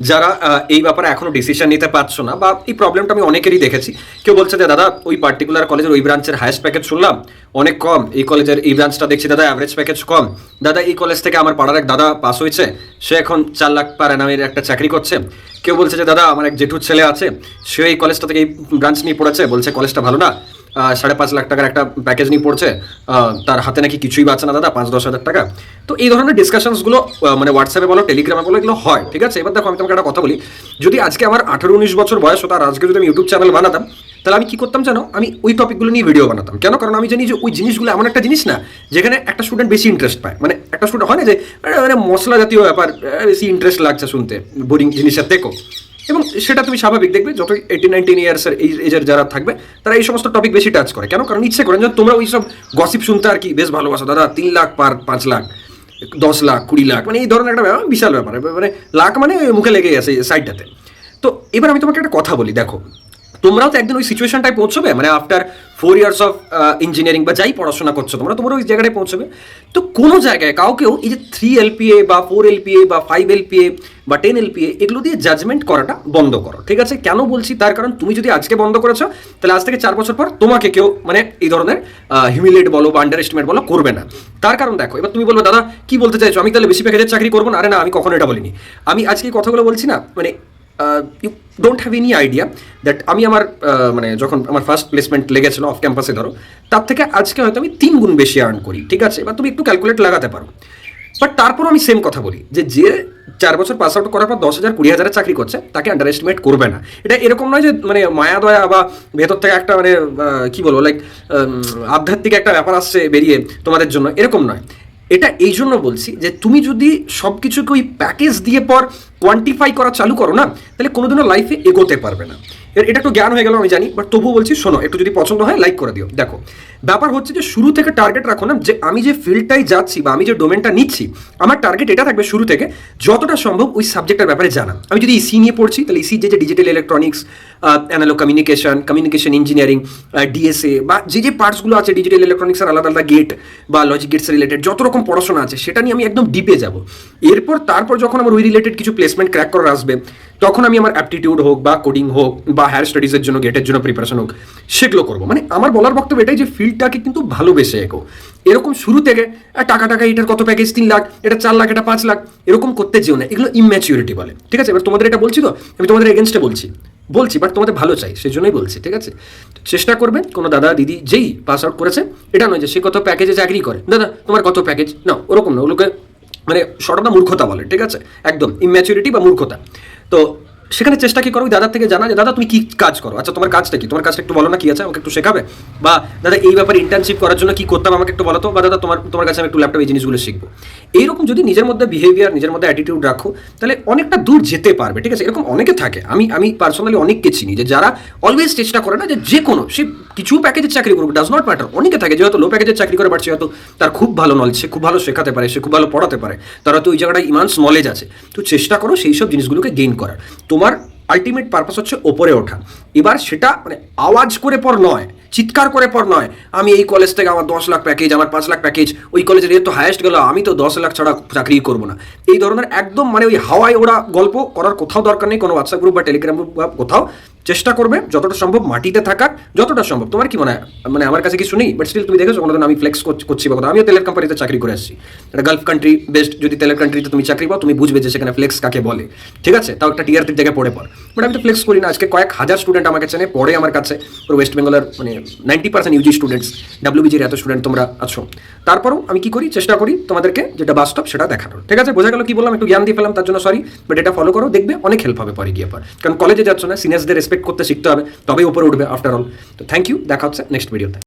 যারা এই ব্যাপারে এখনো ডিসিশন নিতে পারছো না বা এই প্রবলেমটা আমি অনেকেরই দেখেছি। কেউ বলছে যে দাদা ওই পার্টিকুলার কলেজের ওই ব্রাঞ্চের হায়েস্ট প্যাকেজ শুনলাম অনেক কম, এই কলেজের এই ব্রাঞ্চটা দেখছি দাদা অ্যাভারেজ প্যাকেজ কম, দাদা এই কলেজ থেকে আমার পাড়ার এক দাদা পাস হয়েছে, সে এখন 4 লাখ পার অ্যানামের একটা চাকরি করছে। কেউ বলছে যে দাদা আমার এক জেঠুর ছেলে আছে, সে এই কলেজটা থেকে এই ব্রাঞ্চ নিয়ে পড়েছে, বলছে কলেজটা ভালো না, 5.5 লাখ টাকার একটা প্যাকেজ নিয়ে পড়ছে, তার হাতে নাকি কিছুই বাঁচে না দাদা, 5-10 হাজার টাকা। তো এই ধরনের ডিসকাশনসগুলো মানে হোয়াটসঅ্যাপে বলো, টেলিগ্রামে বলো, এগুলো হয়, ঠিক আছে। এবার দেখো আমি তোমাকে একটা কথা বলি, যদি আজকে আমার 18-19 বছর বয়স হতো আর আজকে যদি আমি ইউটিউব চ্যানেল বানাতাম, তাহলে আমি কি করতাম জানো, আমি ওই টপিকগুলো নিয়ে ভিডিও বানাতাম। কেন? কারণ আমি জানি যে ওই জিনিসগুলো এমন একটা জিনিস না যেখানে একটা স্টুডেন্ট বেশি ইন্টারেস্ট পায়। মানে একটা স্টুডেন্ট হয় না যে মানে মশলা জাতীয় ব্যাপার বেশি ইন্টারেস্ট লাগছে শুনতে, বোরিং জিনিসের দেখো। এবং সেটা তুমি স্বাভাবিক দেখবে, যত 18-19 ইয়ার্সের এই এজের যারা থাকবে তারা এই সমস্ত টপিক বেশি টাচ করে। কেন? কারণ ইচ্ছে করেন যে তোমরা ওই সব গসিপ শুনতে আর কি বেশ ভালোবাসো, দাদা 3 লাখ পার 5 লাখ 10 লাখ 20 লাখ, মানে এই ধরনের একটা ব্যাপার, বিশাল ব্যাপার, মানে লাখ মানে মুখে লেগে গেছে সাইডটাতে। তো এবার আমি তোমাকে একটা কথা বলি, দেখো তোমরাও তো একদিন ওই সিচুয়েশনটায় পৌঁছবে, মানে আফটার 4 ইয়ার্স অফ ইঞ্জিনিয়ারিং বা যাই পড়াশোনা করছো তোমরা ওই জায়গাটায় পৌঁছবে। তো কোনো জায়গায় কাউকেও এই যে 3 LPA বা 4 LPA বা 5 LPA বা 10 LPA এগুলো দিয়ে জাজমেন্ট করাটা বন্ধ করো, ঠিক আছে। কেন বলছি? তার কারণ তুমি যদি আজকে বন্ধ করেছো, তাহলে আজ থেকে 4 বছর পর তোমাকে কেউ মানে এই ধরনের হিউমিলেট বলো বা আন্ডার এস্টিমেট বলো করবে না। তার কারণ দেখো, এবার তুমি বলবো দাদা কি বলতে চাইছো, আমি তাহলে বেশি প্যাকেজের চাকরি করবো না? আরে না, আমি কখনো এটা বলিনি। আমি আজকে এই কথাগুলো বলছি না, মানে you don't have any idea that আমি আমার মানে যখন আমার ফার্স্ট প্লেসমেন্ট লেগেছিল অফ ক্যাম্পাসে ধরো, তার থেকে আজকে হয়তো আমি 3 গুণ বেশি আর্ন করি, ঠিক আছে। এবার তুমি একটু ক্যালকুলেট লাগাতে পারো। বাট তারপর আমি সেম কথা বলি যে 4 বছর পাস আউট করার পর 10,000 20,000 চাকরি করছে, তাকে আন্ডার এস্টিমেট করবে না। এটা এরকম নয় যে মানে মায়া দয়া বা ভেতর থেকে একটা মানে কি বলবো লাইক আধ্যাত্মিক একটা ব্যাপার আসছে বেরিয়ে তোমাদের জন্য, এরকম নয়। এটা এই জন্য বলছি যে তুমি যদি সব কিছুকে ওই প্যাকেজ দিয়ে পর কোয়ান্টিফাই করা চালু করো না, তাহলে কোনোদিনও লাইফে এগোতে পারবে না। এটা একটু জ্ঞান হয়ে গেল আমি জানি, বাট তবুও বলছি শোনো, একটু যদি পছন্দ হয় লাইক করে দিও। দেখো ব্যাপার হচ্ছে যে শুরু থেকে টার্গেট রাখো না, যে আমি যে ফিল্ডটাই যাচ্ছি বা আমি যে ডোমেনটা নিচ্ছি, আমার টার্গেট এটা থাকবে শুরু থেকে যতটা সম্ভব ওই সাবজেক্টের ব্যাপারে জানা। আমি যদি ইসি নিয়ে পড়ছি, তাহলে ইসি যে digital electronics, analog communication engineering, DSA বা যে পার্টসগুলো আছে ডিজিটাল ইলেকট্রনিক্সের আলাদা আলাদা গেট বা লজিক গেটস রিলেটেড যত রকম পড়াশোনা আছে, সেটা নিয়ে আমি একদম ডিপে যাব। তারপর যখন আমার ওই রিলেটেড কিছু প্লেসমেন্ট ক্র্যাক করার আসবে, তখন আমি আমার অ্যাপটিটিউড হোক বা কোডিং হোক বা হায়ার স্টাডিজের জন্য গেটের জন্য প্রিপারেশন হোক, সেগুলো করবো। মানে আমার বলার বক্তব্য এটাই যে ফিল্ডটাকে কিন্তু ভালোবেসে এগো। এরকম শুরু থেকে টাকা এটার কত প্যাকেজ 3 লাখ, এটা 4 লাখ, এটা 5 লাখ, এরকম করতে যেও না। এগুলো ইম্যাচিউরিটি বলে, ঠিক আছে। এবার তোমাদের এটা বলছি তো, আমি তোমাদের এগেনস্টে বলছি বাট তোমাদের ভালো চাই, সেই জন্যই বলছি, ঠিক আছে। চেষ্টা করবে কোনো দাদা দিদি যেই পাস আউট করেছে, এটা নয় যে সে কত প্যাকেজে চাকরি করে, দাদা তোমার কত প্যাকেজ, না ওরকম না। ওগুলোকে মানে সরটা মূর্খতা বলে, ঠিক আছে, একদম ইম্যাচুরিটি বা মূর্খতা। তো সেখানে চেষ্টা কি করো, ওই দাদার থেকে জানা যে দাদা তুমি কি কাজ করো, আচ্ছা তোমার কাজটা কি, তোমার কাজটা একটু বলো না, কি আছে আমাকে একটু শেখাবে, বা দাদা এই ব্যাপারে ইন্টার্নশিপ করার জন্য কি করতাম আমাকে একটু বলো তো, বা দাদা তোমার কাছে আমি একটু ল্যাপটপ এই জিনিসগুলো শিখবো। এইরকম যদি নিজের মধ্যে বিহেভিয়ার, নিজের মধ্যে অ্যাটিটিউড রাখো, তাহলে অনেকটা দূর যেতে পারবে, ঠিক আছে। এরকম অনেকে থাকে, আমি পার্সোনালি অনেককে চিনি যে যারা অলওয়েজ চেষ্টা করে না যে কোনো সে কিছু প্যাকেজের চাকরি করুক, ডাজ নট ম্যাটার। অনেকে থাকে যে হয়তো লো প্যাকেজের চাকরি করে পারছে, হয়তো তার খুব ভালো নলেজ, সে খুব ভালো শেখাতে পারে, সে খুব ভালো পড়াতে পারে, তার হয়তো ওই জায়গাটায় ইমান্স নলেজ আছে। তো চেষ্টা করো সেই সব জিনিসগুলোকে গেইন করার। তোমার আলটিমেট পারপাস হচ্ছে ওপরে ওঠা। এবার সেটা মানে আওয়াজ করে পর নয়, চিৎকার করে পর নয়, আমি এই কলেজ থেকে আমার 10 লাখ প্যাকেজ, আমার 5 লাখ প্যাকেজ, ওই কলেজের এর তো হায়েস্ট গেল, আমি তো 10 লাখ ছাড়া চাকরি করবো না। এই ধরনের একদম মানে ওই হাওয়ায় ওরা গল্প করার কোথাও দরকার নেই, কোনো হোয়াটসঅ্যাপ গ্রুপ বা টেলিগ্রাম গ্রুপ বা কোথাও। চেষ্টা করবে যতটা সম্ভব মাটিতে থাকার, যতটা সম্ভব। তোমার কি মনে হয়, মানে আমার কাছে কিছু নেই, বাট স্টিল তুমি দেখেছো কোনোদিন আমি ফ্লেক্স করছি বা আমিও তেলের কোম্পানিতে চাকরি করে আসছি, একটা গালফ কান্ট্রি বেস্ট। যদি তেলের কান্ট্রিতে তুমি চাকরি পাও, তুমি বুঝবে যে সেখানে ফ্লেক্স কাকে বলে, ঠিক আছে। তাও একটা টিআর 3 জায়গায় পড়ে বাট আমি তো ফ্লেক্স করি না। আজকে কয়েক হাজার স্টুডেন্ট আমাকে চেনে, পড়ে আমার কাছে, পুরো ওয়েস্ট বেঙ্গলের মানে 90% ইউজি স্টুডেন্টস, ডাব্লিউবিজির এত স্টুডেন্ট তোমরা আছো। তারপরও আমি কি করি, চেষ্টা করি তোমাদেরকে যেটা বাস্তব সেটা দেখানোর, ঠিক আছে। বোঝা গেল কি বললাম, একটু জ্ঞান দিয়ে ফেলাম, তার জন্য সরি, বাট এটা ফলো করো, দেখবে অনেক হেল্প হবে পরে গিয়ে পর। কারণ কলেজে যাচ্ছ না, সিনিয়রসদের রেসপেক্ট করতে শিখতে হবে, তবেই উপরে উঠবে আফটার অল। তো থ্যাংক ইউ, দেখা হচ্ছে নেক্সট ভিডিওতে।